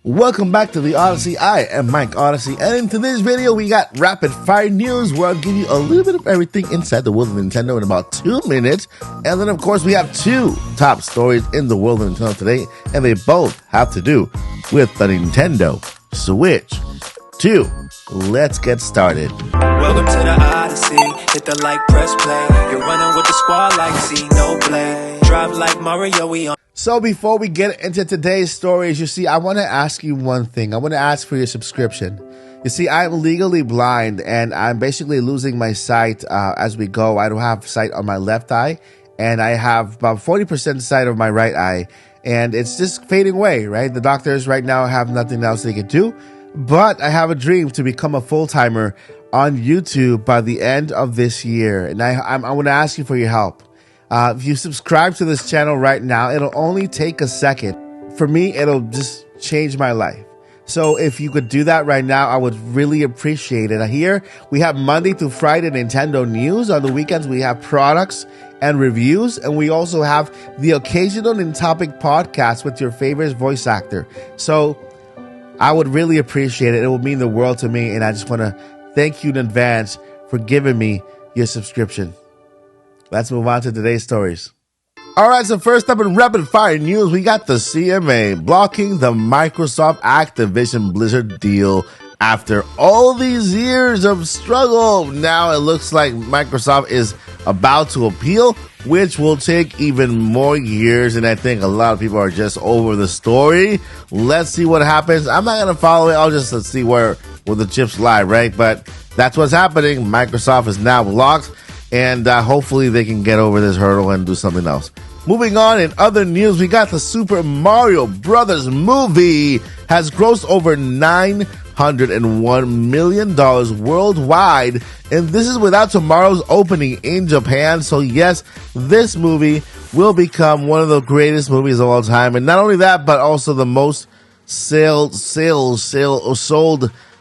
Welcome back to the Odyssey. I am Mike Odyssey, and in today's video we got rapid fire news where I'll give you a little bit of everything inside the world of Nintendo in about 2 minutes. And then of course we have 2 top stories in the world of Nintendo today, and they both have to do with the Nintendo Switch 2. Let's get started. Welcome to the Odyssey. Hit the like, press play. You're running with the squad like see no play. Drive like Mario, we on. So before we get into today's stories, you see, I want to ask you one thing. I want to ask for your subscription. You see, I'm legally blind and I'm basically losing my sight as we go. I don't have sight on my left eye and I have about 40% sight of my right eye, and it's just fading away, right? The doctors right now have nothing else they can do, but I have a dream to become a full-timer on YouTube by the end of this year. And I want to ask you for your help. If you subscribe to this channel right now, it'll only take a second. For me, it'll just change my life. So if you could do that right now, I would really appreciate it. Here, we have Monday through Friday Nintendo news. On the weekends, we have products and reviews. And we also have the occasional in-topic podcast with your favorite voice actor. So I would really appreciate it. It will mean the world to me. And I just want to thank you in advance for giving me your subscription. Let's move on to today's stories. All right, so first up in rapid fire news, we got the CMA blocking the Microsoft Activision Blizzard deal after all these years of struggle. Now it looks like Microsoft is about to appeal, which will take even more years. And I think a lot of people are just over the story. Let's see what happens. I'm not going to follow it. I'll just see where the chips lie, right? But that's what's happening. Microsoft is now blocked. And hopefully they can get over this hurdle and do something else. Moving on, in other news, we got the Super Mario Brothers movie has grossed over $901 million worldwide. And this is without tomorrow's opening in Japan. So yes, this movie will become one of the greatest movies of all time. And not only that, but also the most sold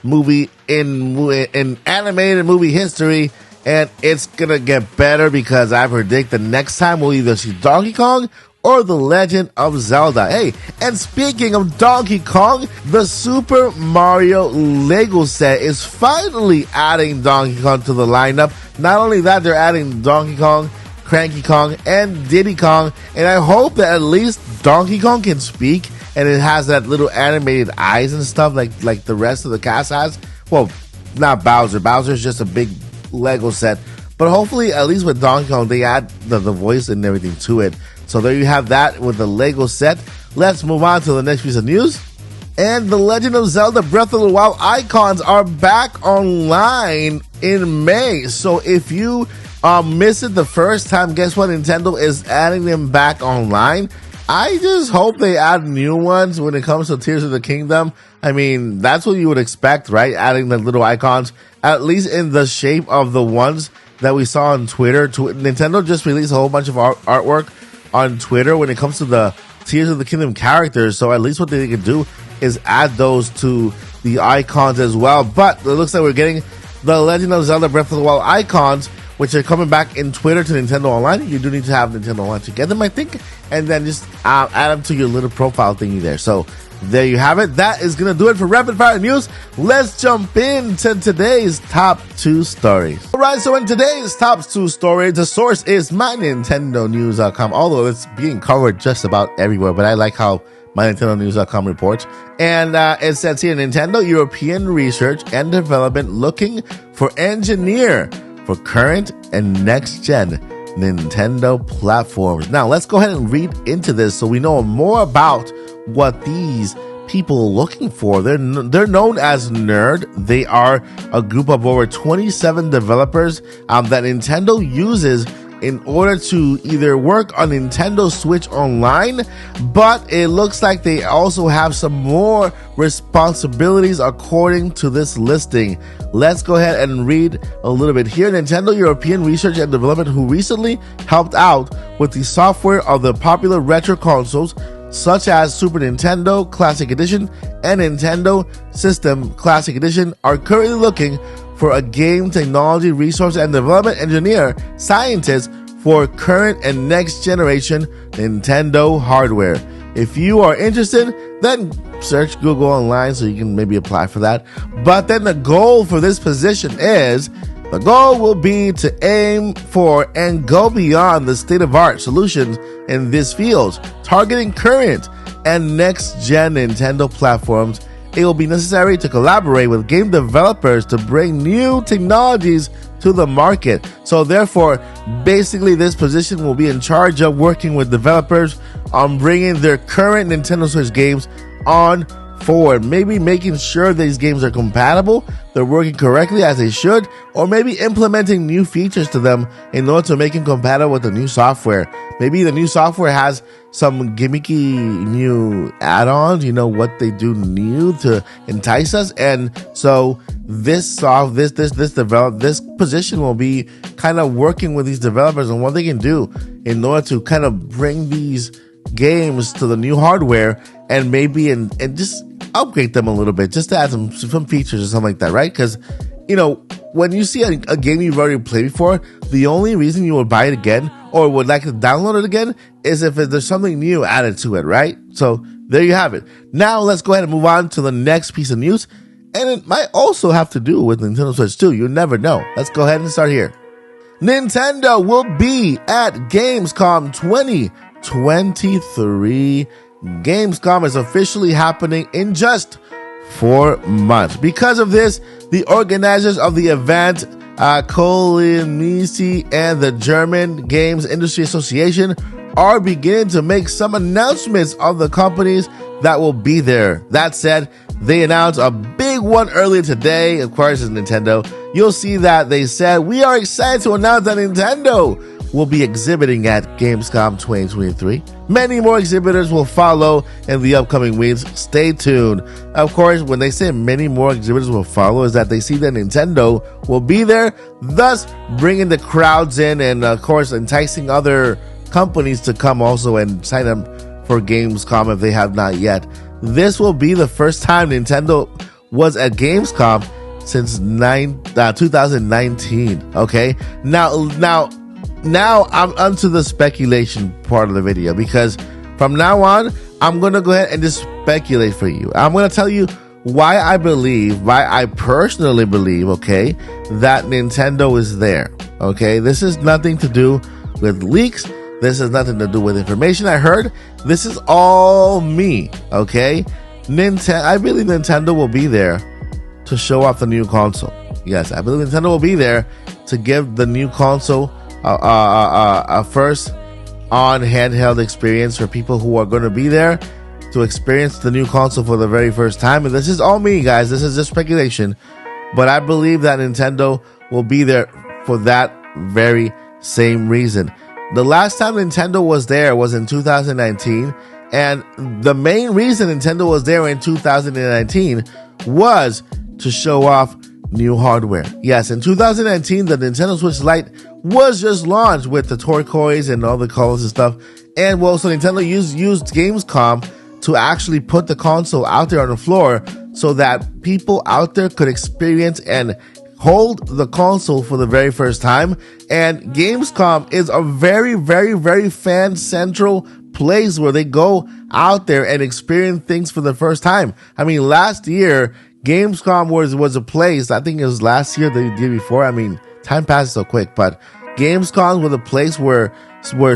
movie in animated movie history. And it's gonna get better because I predict the next time we'll either see Donkey Kong or The Legend of Zelda. Hey, and speaking of Donkey Kong, the Super Mario Lego set is finally adding Donkey Kong to the lineup. Not only that, they're adding Donkey Kong, Cranky Kong, and Diddy Kong. And I hope that at least Donkey Kong can speak and it has that little animated eyes and stuff like the rest of the cast has. Well, not Bowser. Bowser's just a big Lego set, but hopefully at least with Donkey Kong they add the voice and everything to it. So there you have that with the Lego set. Let's move on to the next piece of news. And the Legend of Zelda Breath of the Wild icons are back online in May. So if you missed it the first time, guess what? Nintendo is adding them back online. I just hope they add new ones when it comes to Tears of the Kingdom. I mean, that's what you would expect, right? Adding the little icons, at least in the shape of the ones that we saw on Twitter. Nintendo just released a whole bunch of artwork on Twitter when it comes to the Tears of the Kingdom characters. So at least what they can do is add those to the icons as well. But it looks like we're getting the Legend of Zelda Breath of the Wild icons, which are coming back in Twitter to Nintendo Online. You do need to have Nintendo Online to get them, I think. And then just add them to your little profile thingy there. So there you have it. That is going to do it for Rapid Fire News. Let's jump into today's top 2 stories. All right, so in today's top 2 stories, the source is mynintendonews.com, although it's being covered just about everywhere. But I like how mynintendonews.com reports. And it says here, Nintendo European Research and Development looking for engineer for current and next-gen Nintendo platforms. Now, let's go ahead and read into this so we know more about what these people are looking for. They're known as NERD. They are a group of over 27 developers that Nintendo uses in order to either work on Nintendo Switch Online, but it looks like they also have some more responsibilities according to this listing. Let's go ahead and read a little bit here. Nintendo European Research and Development, who recently helped out with the software of the popular retro consoles such as Super Nintendo Classic Edition and Nintendo System Classic Edition, are currently looking for a game technology resource and development engineer scientist for current and next generation Nintendo hardware. If you are interested, then search Google online so you can maybe apply for that. But then the goal for this position the goal will be to aim for and go beyond the state-of-art solutions in these fields, targeting current and next-gen Nintendo platforms. It will be necessary to collaborate with game developers to bring new technologies to the market. So therefore, basically this position will be in charge of working with developers on bringing their current Nintendo Switch games on forward, maybe making sure these games are compatible, they're working correctly as they should, or maybe implementing new features to them in order to make them compatible with the new software. Maybe the new software has some gimmicky new add-ons, what they do new to entice us, and so this position will be kind of working with these developers on what they can do in order to kind of bring these games to the new hardware and maybe and just upgrade them a little bit, just to add some features or something like that, right? Because when you see a game you've already played before, the only reason you would buy it again or would like to download it again is if there's something new added to it, right? So there you have it. Now let's go ahead and move on to the next piece of news, and it might also have to do with Nintendo Switch 2. You never know. Let's go ahead and start here. Nintendo will be at Gamescom 2023. Gamescom is officially happening in just 4 months. Because of this, the organizers of the event, Kolimisi and the German Games Industry Association, are beginning to make some announcements of the companies that will be there. That said, they announced a big one earlier today. Of course, it's Nintendo. You'll see that they said, "We are excited to announce that Nintendo will be exhibiting at Gamescom 2023. Many more exhibitors will follow in the upcoming weeks. Stay tuned." Of course, when they say many more exhibitors will follow, is that they see that Nintendo will be there, thus bringing the crowds in and, of course, enticing other companies to come also and sign up for Gamescom if they have not yet. This will be the first time Nintendo was at Gamescom since 2019. Okay, now I'm onto the speculation part of the video, because from now on, I'm going to go ahead and just speculate for you. I'm going to tell you why I personally believe, okay, that Nintendo is there. Okay, this is nothing to do with leaks. This has nothing to do with information I heard. This is all me, okay? I believe Nintendo will be there to show off the new console. Yes, I believe Nintendo will be there to give the new console a first on handheld experience for people who are going to be there to experience the new console for the very first time. And this is all me, guys. This is just speculation. But I believe that Nintendo will be there for that very same reason. The last time Nintendo was there was in 2019. And the main reason Nintendo was there in 2019 was to show off new hardware. Yes, in 2019, the Nintendo Switch Lite was just launched with the turquoise and all the colors and stuff. And well, so Nintendo used Gamescom to actually put the console out there on the floor so that people out there could experience and hold the console for the very first time. And Gamescom is a very, very, very fan central place where they go out there and experience things for the first time. I mean, last year, Gamescom was a place, I think it was last year, the year before. I mean, time passes so quick, but Gamescom was a place where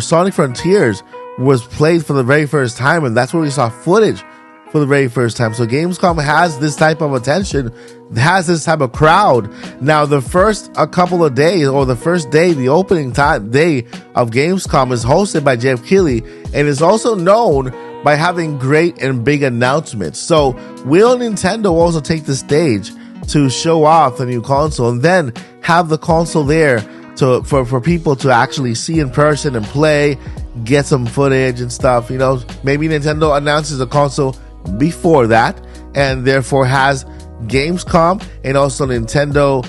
Sonic Frontiers was played for the very first time, and that's where we saw footage for the very first time. So Gamescom has this type of attention, has this type of crowd. Now, the first couple of days, or the first day, the opening day of Gamescom is hosted by Jeff Keighley, and is also known by having great and big announcements. So will Nintendo also take the stage to show off the new console and then have the console there for people to actually see in person and play, get some footage and stuff? You know, maybe Nintendo announces the console before that and therefore has Gamescom and also Nintendo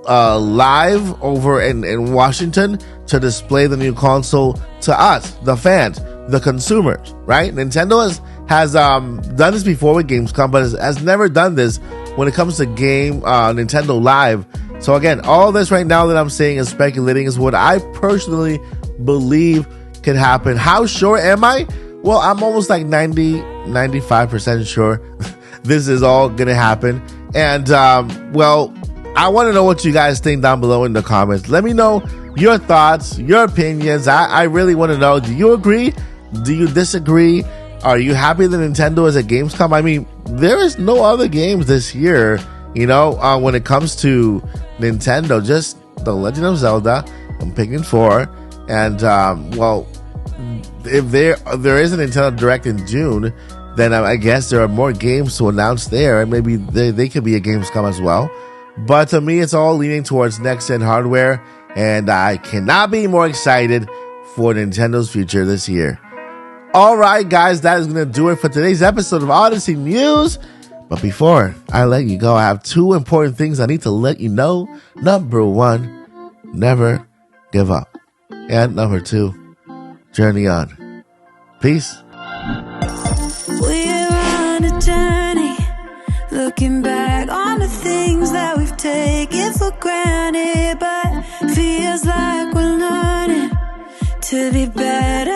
live over in Washington to display the new console to us, the fans, the consumers, right? Nintendo has done this before with Gamescom, but has never done this when it comes to Nintendo Live. So again, all this right now that I'm saying is speculating, is what I personally believe can happen. How sure am I? Well, I'm almost like 90 95% sure this is all going to happen. And, well, I want to know what you guys think down below in the comments. Let me know your thoughts, your opinions. I really want to know. Do you agree? Do you disagree? Are you happy that Nintendo is at Gamescom? I mean, there is no other games this year, you know, when it comes to Nintendo. Just The Legend of Zelda. I'm picking 4. And, well, if there is a Nintendo Direct in June, then I guess there are more games to announce there. And maybe they could be at Gamescom as well. But to me, it's all leaning towards next-gen hardware. And I cannot be more excited for Nintendo's future this year. All right, guys, that is going to do it for today's episode of Odyssey News. But before I let you go, I have 2 important things I need to let you know. Number 1, never give up. And number 2, journey on. Peace. We're on a journey, looking back on the things that we've taken for granted, but feels like we're learning to be better